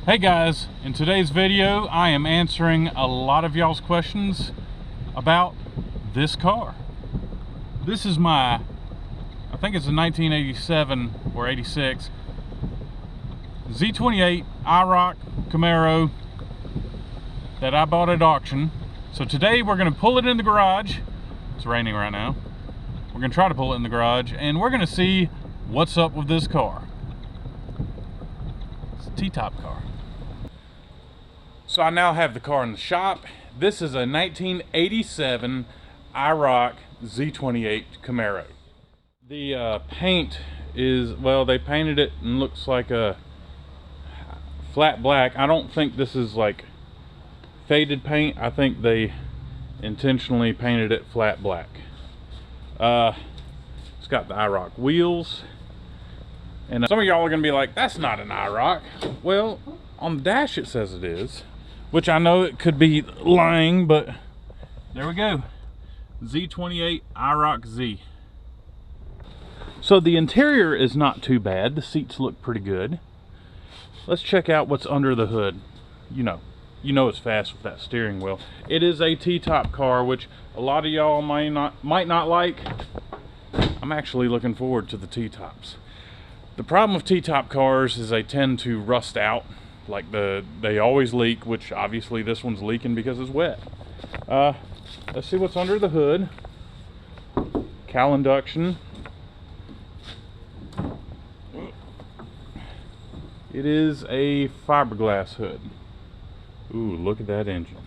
Hey guys, in today's video I am answering a lot of y'all's questions about this car. This is my, I think it's a 1987 or 86 Z28 IROC Camaro that I bought at auction. So today we're going to pull it in the garage. It's raining right now. We're going to try to pull it in the garage and we're going to see what's up with this car. It's a T-top car. So I now have the car in the shop. This is a 1987 IROC Z28 Camaro. The paint is, well, they painted it and looks like a flat black. I don't think this is like faded paint. I think they intentionally painted it flat black. It's got the IROC wheels. And some of y'all are going to be like, that's not an IROC. Well, on the dash it says it is. Which I know it could be lying, but there we go. Z28 IROC Z. So the interior is not too bad. The seats look pretty good. Let's check out what's under the hood. You know it's fast with that steering wheel. It is a T-top car, which a lot of y'all might not like. I'm actually looking forward to the T-tops. The problem with T-top cars is they tend to rust out. Like they always leak, which obviously this one's leaking because it's wet. Let's see what's under the hood. Cal induction. It is a fiberglass hood. Ooh, look at that engine.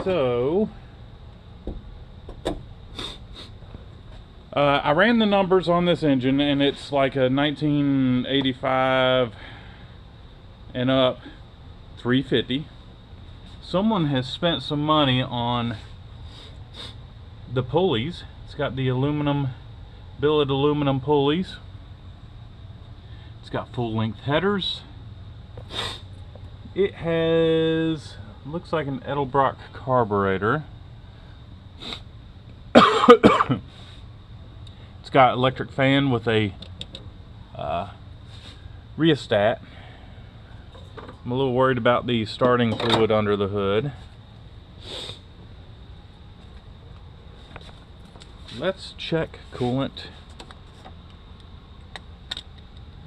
So I ran the numbers on this engine and it's like a 1985 and up 350. Someone has spent some money on the pulleys. It's got the aluminum, billet aluminum pulleys. It's got full length headers. It has, looks like an Edelbrock carburetor. It's got electric fan with a rheostat. I'm a little worried about the starting fluid under the hood. Let's check coolant.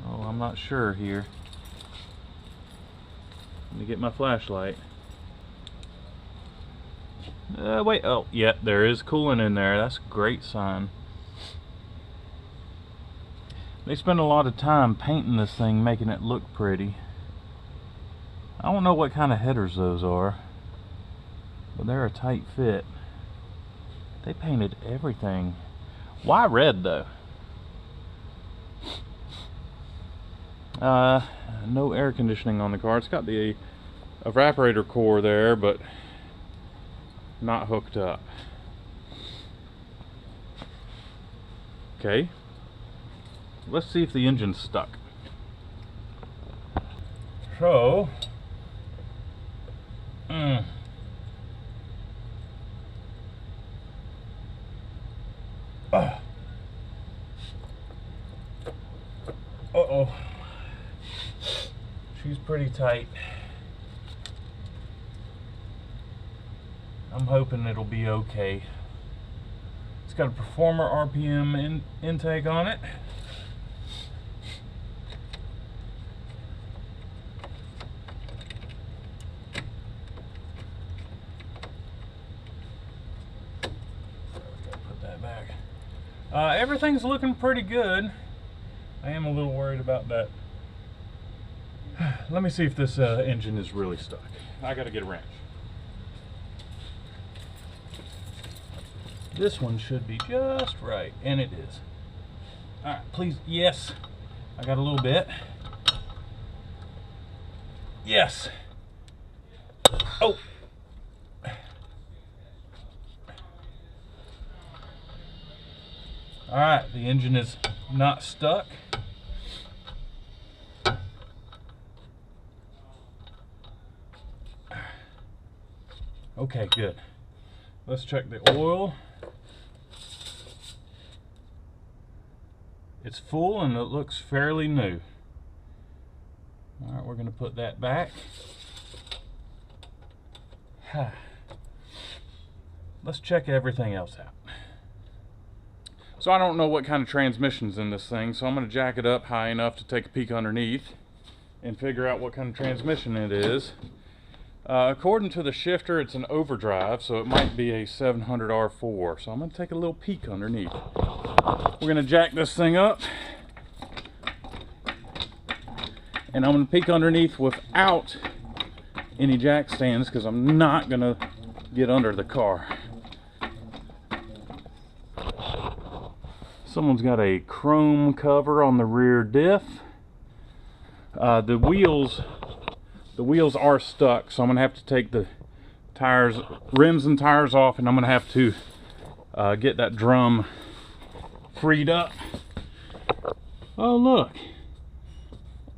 Oh, I'm not sure here. Let me get my flashlight. Wait, oh, yeah, there is coolant in there. That's a great sign. They spend a lot of time painting this thing, making it look pretty. I don't know what kind of headers those are, but they're a tight fit. They painted everything. Why red though? No air conditioning on the car. It's got the evaporator core there, but not hooked up. Okay. Let's see if the engine's stuck. So, uh-oh. She's pretty tight. I'm hoping it'll be okay. It's got a Performer RPM intake on it. Put that back. Everything's looking pretty good. I am a little worried about that. Let me see if this engine is really stuck. I gotta get a wrench. This one should be just right, and it is. Alright, please, yes. I got a little bit. Yes. Oh. Alright, the engine is not stuck. Okay, good. Let's check the oil. It's full and it looks fairly new. All right, we're going to put that back. Let's check everything else out. So I don't know what kind of transmission's in this thing, so I'm going to jack it up high enough to take a peek underneath and figure out what kind of transmission it is. According to the shifter, it's an overdrive, so it might be a 700R4. So I'm going to take a little peek underneath. We're going to jack this thing up, and I'm going to peek underneath without any jack stands because I'm not going to get under the car. Someone's got a chrome cover on the rear diff. The wheels are stuck, so I'm gonna have to take the tires, rims and tires off, and I'm gonna have to get that drum freed up. Oh look,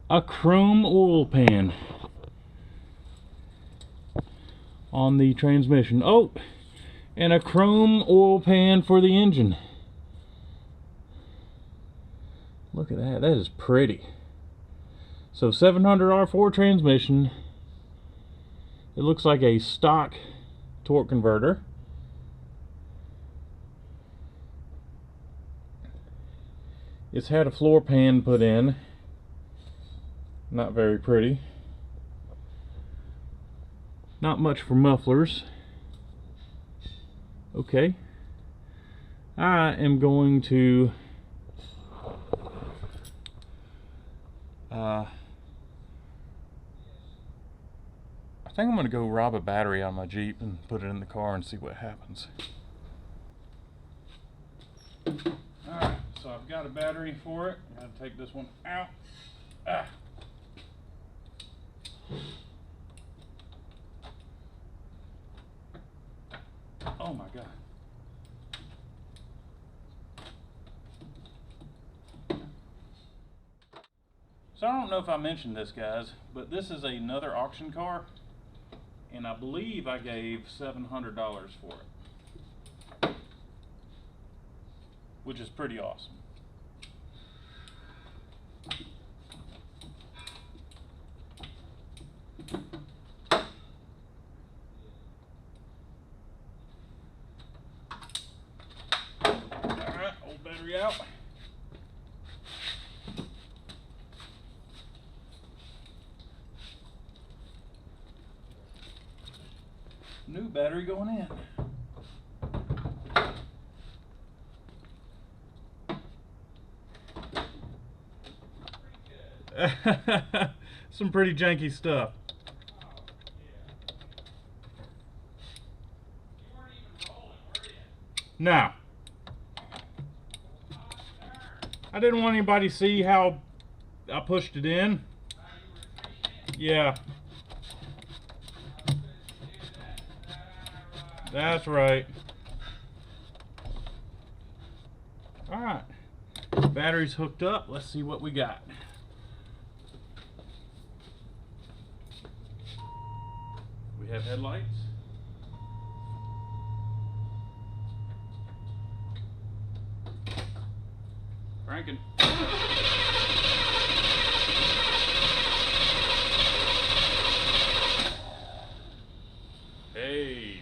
a chrome oil pan on the transmission. Oh, and a chrome oil pan for the engine. Look at that, that is pretty. So 700R4 transmission. It looks like a stock torque converter. It's had a floor pan put in. Not very pretty. Not much for mufflers. Okay. I am going to I think I'm going to go rob a battery on my Jeep and put it in the car and see what happens. Alright, so I've got a battery for it. I'm going to take this one out. Oh my God. So I don't know if I mentioned this, guys, but this is another auction car, and I believe I gave $700 for it, which is pretty awesome. Alright, old battery out. New battery going in. Some pretty janky stuff. No. I didn't want anybody to see how I pushed it in. Yeah. That's right. Alright. Battery's hooked up. Let's see what we got. We have headlights. Cranking. Hey.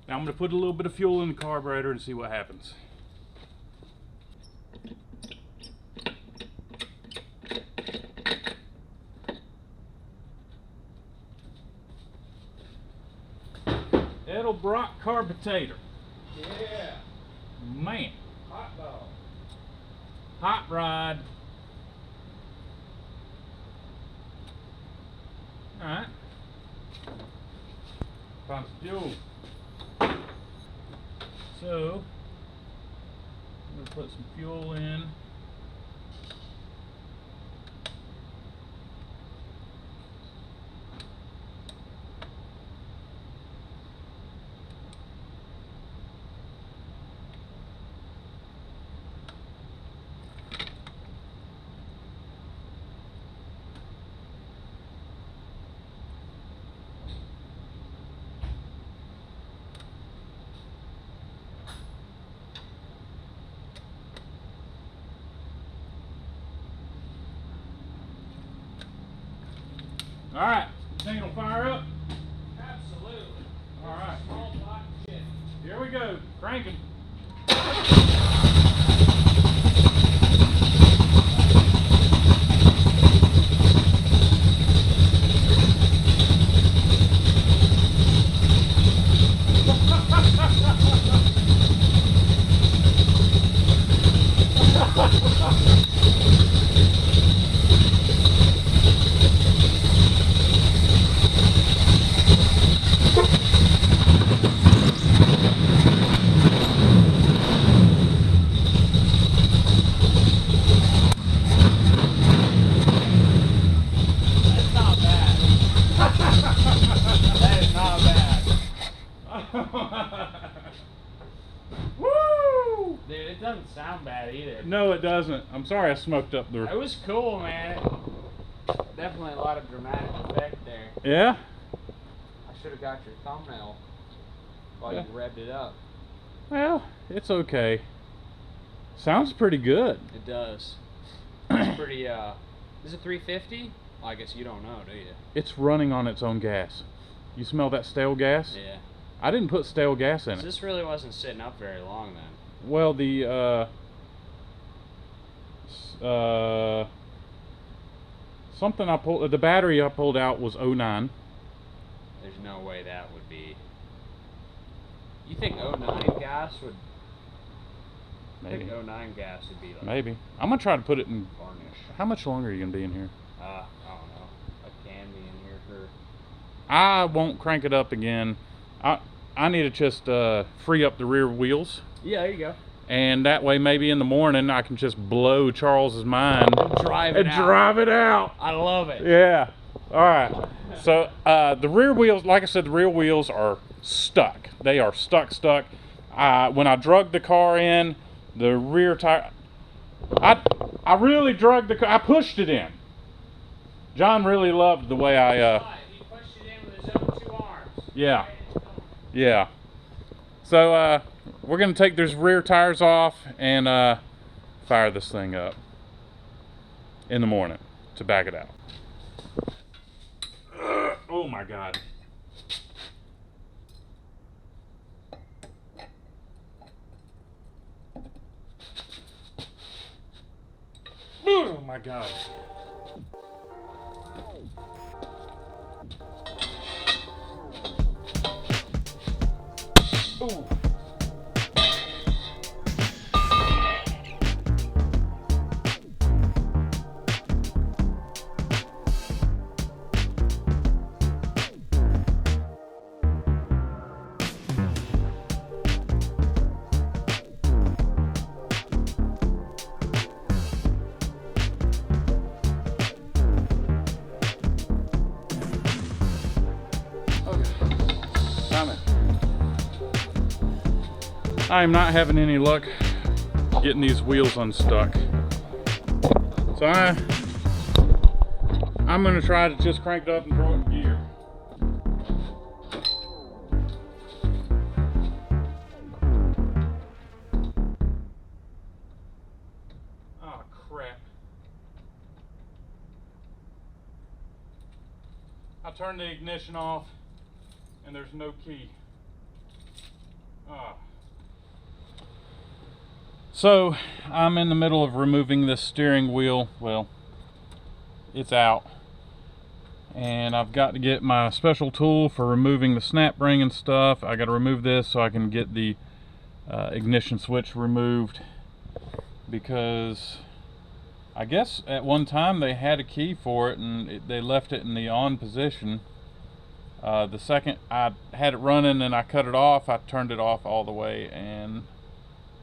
Now I'm going to put a little bit of fuel in the carburetor and see what happens. Edelbrock carburetor. Yeah. Man. Hot dog. Hot rod. Alright. Found some fuel. So, I'm going to put some fuel in. All right, you think it'll fire up? Absolutely. All right, Small block shit. here we go, cranking. That's not bad. That is not bad. Woo! Dude, it doesn't sound bad either. No, it doesn't. I'm sorry I smoked up the. It was cool, man. Definitely a lot of dramatic effect there. Yeah? I should have got your thumbnail while Yeah. you revved it up. Well, it's okay. Sounds pretty good. It does. It's pretty, is it 350? Well, I guess you don't know, do you? It's running on its own gas. You smell that stale gas? Yeah. I didn't put stale gas in So it. this really wasn't sitting up very long then. Well, something I pulled, the battery I pulled out was 09. There's no way that would be. You think 09 gas would? I Maybe. think 09 gas would be like Maybe. I'm gonna try to put it in. varnish. How much longer are you gonna be in here? I don't know. I can be in here for. I won't crank it up again. I need to just free up the rear wheels, Yeah, there you go. and that way maybe in the morning I can just blow Charles's mind Drive and it out. drive it out. I love it. Yeah. All right. So the rear wheels, like I said, the rear wheels are stuck. They are stuck. When I drug the car in, the rear tire, I really drug the car. I pushed it in. John really loved the way I. He pushed it in with his own 2 arms. Yeah. Yeah. So we're gonna take those rear tires off and fire this thing up in the morning to back it out. Oh my God. Oh my God. Ooh. I am not having any luck getting these wheels unstuck. So I'm gonna try to just crank it up and throw it in gear. Oh crap. I turned the ignition off and there's no key. So I'm in the middle of removing this steering wheel. Well, it's out, and I've got to get my special tool for removing the snap ring and stuff. I got to remove this so I can get the ignition switch removed, because I guess at one time they had a key for it and they left it in the on position. The second I had it running and I cut it off, I turned it off all the way, and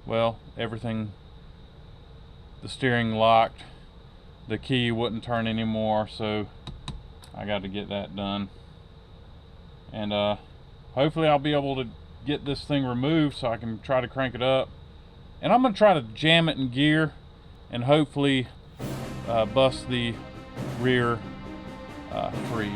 well, everything, the steering locked, the key wouldn't turn anymore, so I got to get that done. And hopefully I'll be able to get this thing removed so I can try to crank it up. And I'm going to try to jam it in gear and hopefully bust the rear free.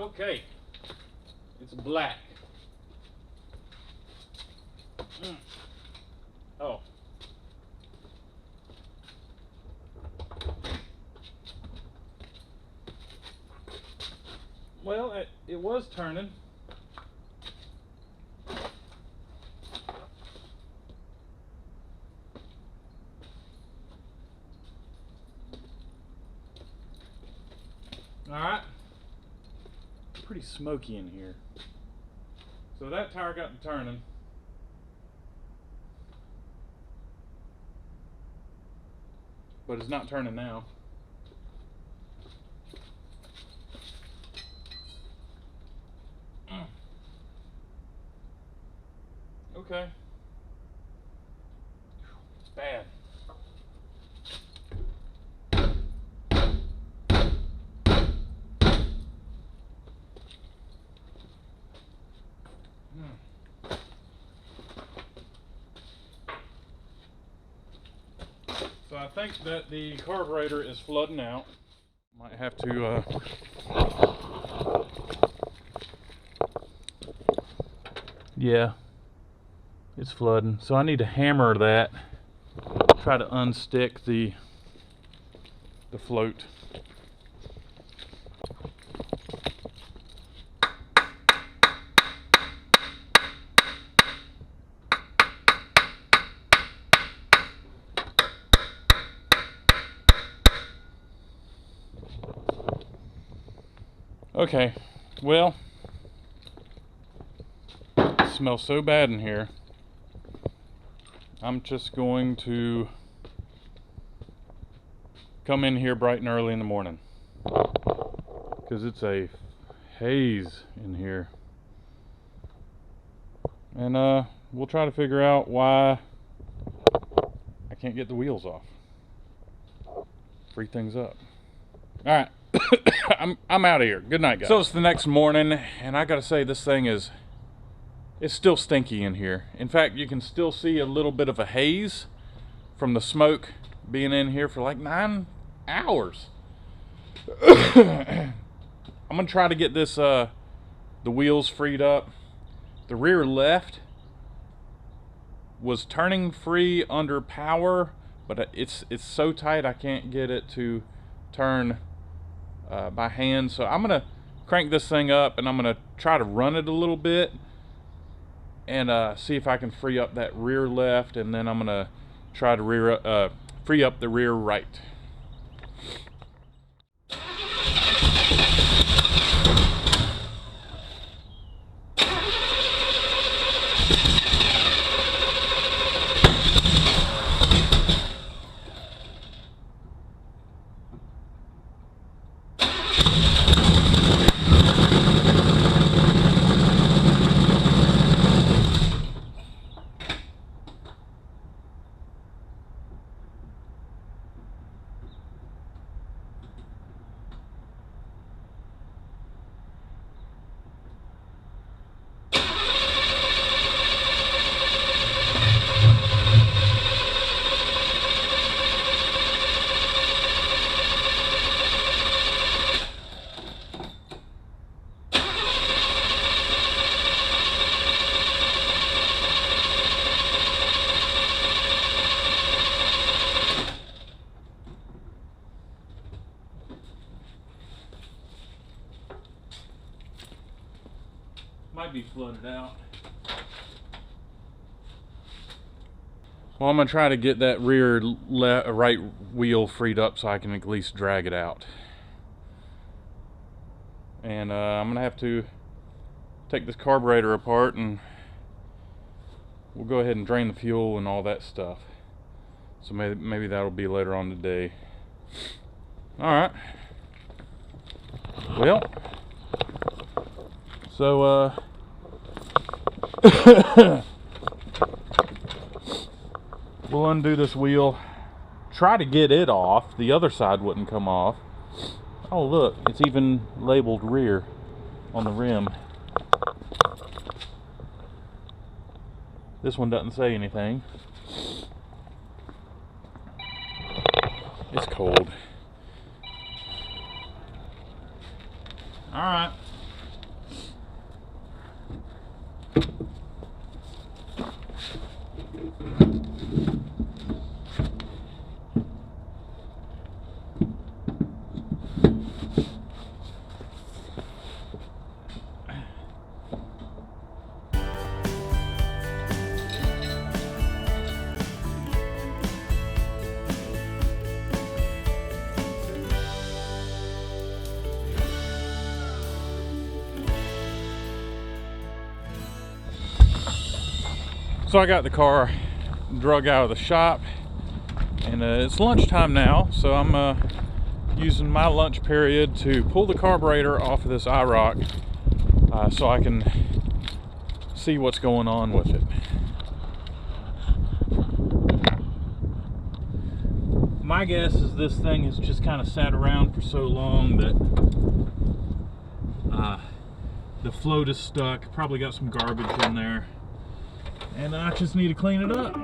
Okay, it's black. Oh. Well, it was turning. Alright. Pretty smoky in here. So that tire got to turning. But it's not turning now. Okay. It's bad. So I think that the carburetor is flooding out. Might have to yeah, it's flooding. So I need to hammer that, try to unstick the float. Okay, well, it smells so bad in here. I'm just going to come in here bright and early in the morning, because it's a haze in here. And we'll try to figure out why I can't get the wheels off. Free things up. Alright. I'm out of here. Good night, guys. So it's the next morning, and I gotta say, this thing it's still stinky in here. In fact, you can still see a little bit of a haze from the smoke being in here for like 9 hours. I'm gonna try to get this the wheels freed up. The rear left was turning free under power, but it's so tight I can't get it to turn by hand. So I'm gonna crank this thing up, and I'm gonna try to run it a little bit and see if I can free up that rear left, and then I'm gonna try to free up the rear right. Might be flooded out. Well, I'm gonna try to get that rear right wheel freed up so I can at least drag it out. And I'm gonna have to take this carburetor apart, and we'll go ahead and drain the fuel and all that stuff. So maybe that'll be later on today. All right. Well, so we'll undo this wheel, try to get it off. The other side wouldn't come off. Oh look, it's even labeled rear on the rim. This one doesn't say anything. It's cold. Alright, So I got the car drug out of the shop, and it's lunchtime now, so I'm using my lunch period to pull the carburetor off of this IROC so I can see what's going on with it. My guess is this thing has just kind of sat around for so long that the float is stuck, probably got some garbage in there, and I just need to clean it up.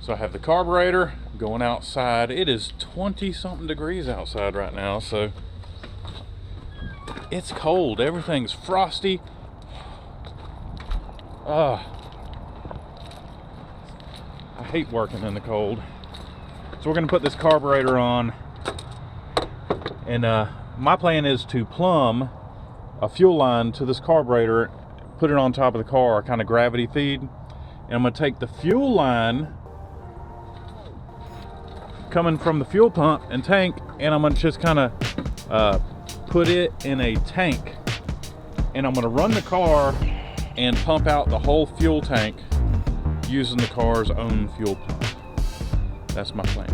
So I have the carburetor going outside. It is 20 something degrees outside right now, so it's cold. Everything's frosty. I hate working in the cold. So we're gonna put this carburetor on, and my plan is to plumb a fuel line to this carburetor, put it on top of the car, kind of gravity feed, and I'm gonna take the fuel line coming from the fuel pump and tank, and I'm gonna just kind of put it in a tank, and I'm gonna run the car and pump out the whole fuel tank using the car's own fuel pump. That's my plan.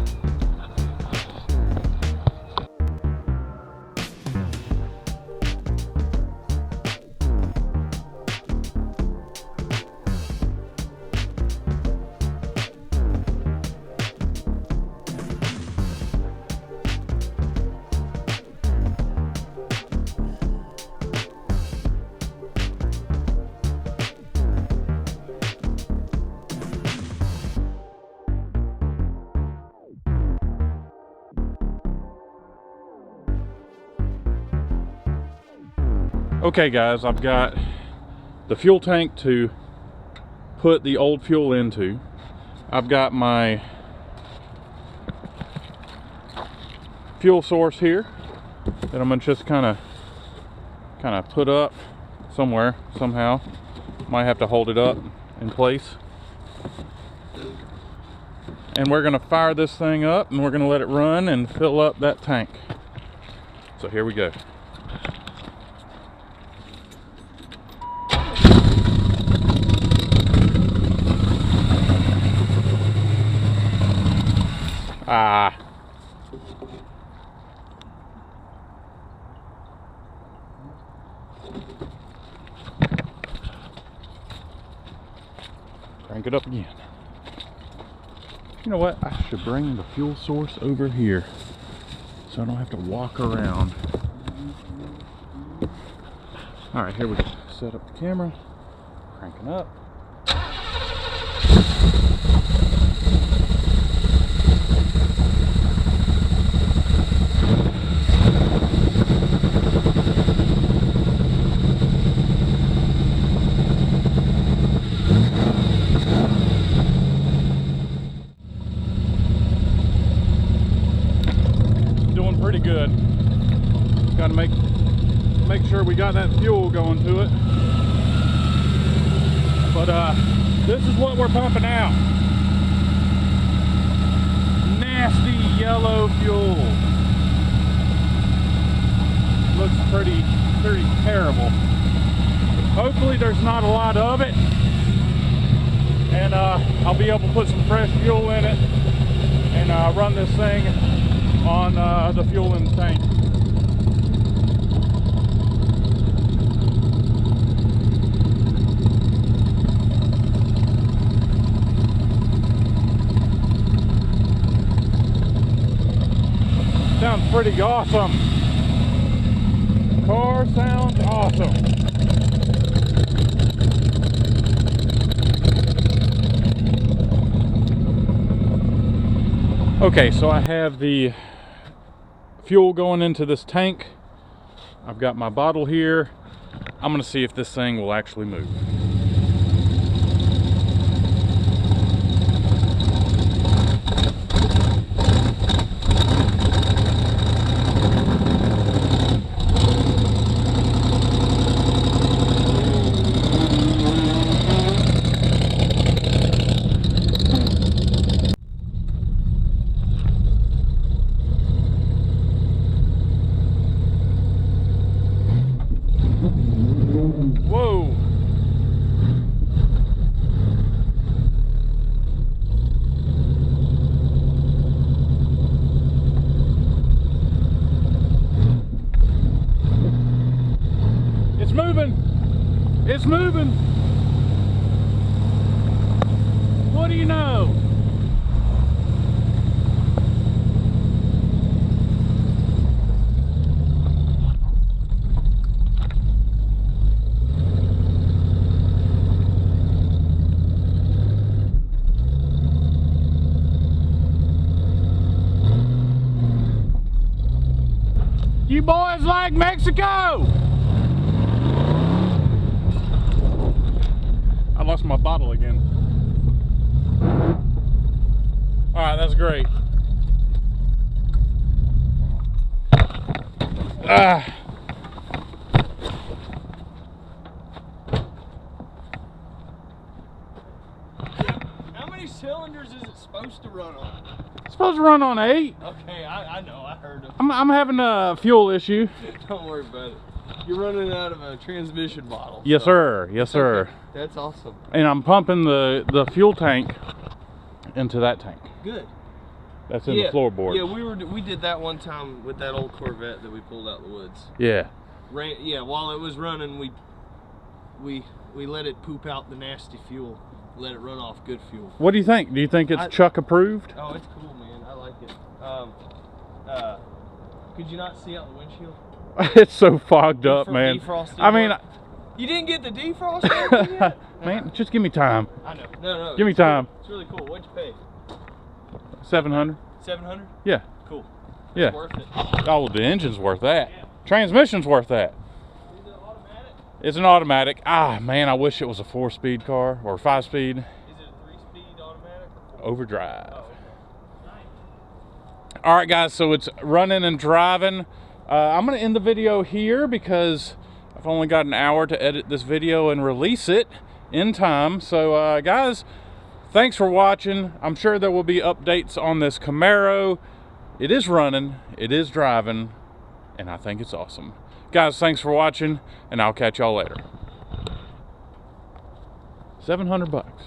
Okay guys, I've got the fuel tank to put the old fuel into. I've got my fuel source here that I'm gonna just kind of put up somewhere, somehow. Might have to hold it up in place. and we're gonna fire this thing up and we're gonna let it run and fill up that tank. So here we go. Ah. Crank it up again. You know what? I should bring the fuel source over here so I don't have to walk around. All right, here we go. Set up the camera. Cranking up. Pretty good. Got to make sure we got that fuel going to it. But this is what we're pumping out. Nasty yellow fuel. Looks pretty terrible. Hopefully there's not a lot of it, and I'll be able to put some fresh fuel in it and run this thing on the fuel in the tank. Sounds pretty awesome. Car sounds awesome. Okay, so I have the fuel going into this tank. I've got my bottle here. I'm gonna see if this thing will actually move. Whoa! It's moving! It's moving! What do you know? You boys like Mexico? I lost my bottle again. All right, that's great. How many cylinders is it supposed to run on? It's supposed to run on 8. Okay, I know, I heard it. I'm having a fuel issue. Don't worry about it. You're running out of a transmission bottle. Yes, so. sir. Yes, sir. Okay. That's awesome. And I'm pumping the fuel tank into that tank. Good. That's in the floorboard. Yeah, we did that one time with that old Corvette that we pulled out of the woods. Yeah. Yeah, while it was running, we let it poop out the nasty fuel. Let it run off good fuel. What do you think? Do you think it's Chuck approved? Oh, it's cool, man. I like it. Could you not see out the windshield? It's so fogged up, man. I mean, you didn't get the defrost open yet? Man, just give me time. I know. No. Give me time. Cool. It's really cool. What'd you pay? 700. 700? Yeah. Cool. Yeah. It's worth it. Oh, the engine's worth that. Yeah. Transmission's worth that. Is it automatic? It's an automatic. Ah, man, I wish it was a 4-speed car or 5-speed. Is it a 3-speed automatic or 4? Overdrive. Oh, nice. All right, guys, so it's running and driving. I'm going to end the video here because I've only got an hour to edit this video and release it in time. So, guys, thanks for watching. I'm sure there will be updates on this Camaro. It is running, it is driving, and I think it's awesome. Guys, thanks for watching, and I'll catch y'all later. 700 bucks.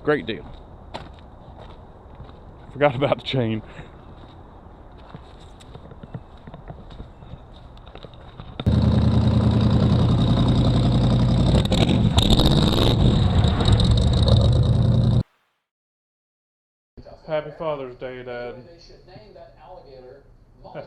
Great deal. Forgot about the chain. Happy Father's Day, Dad.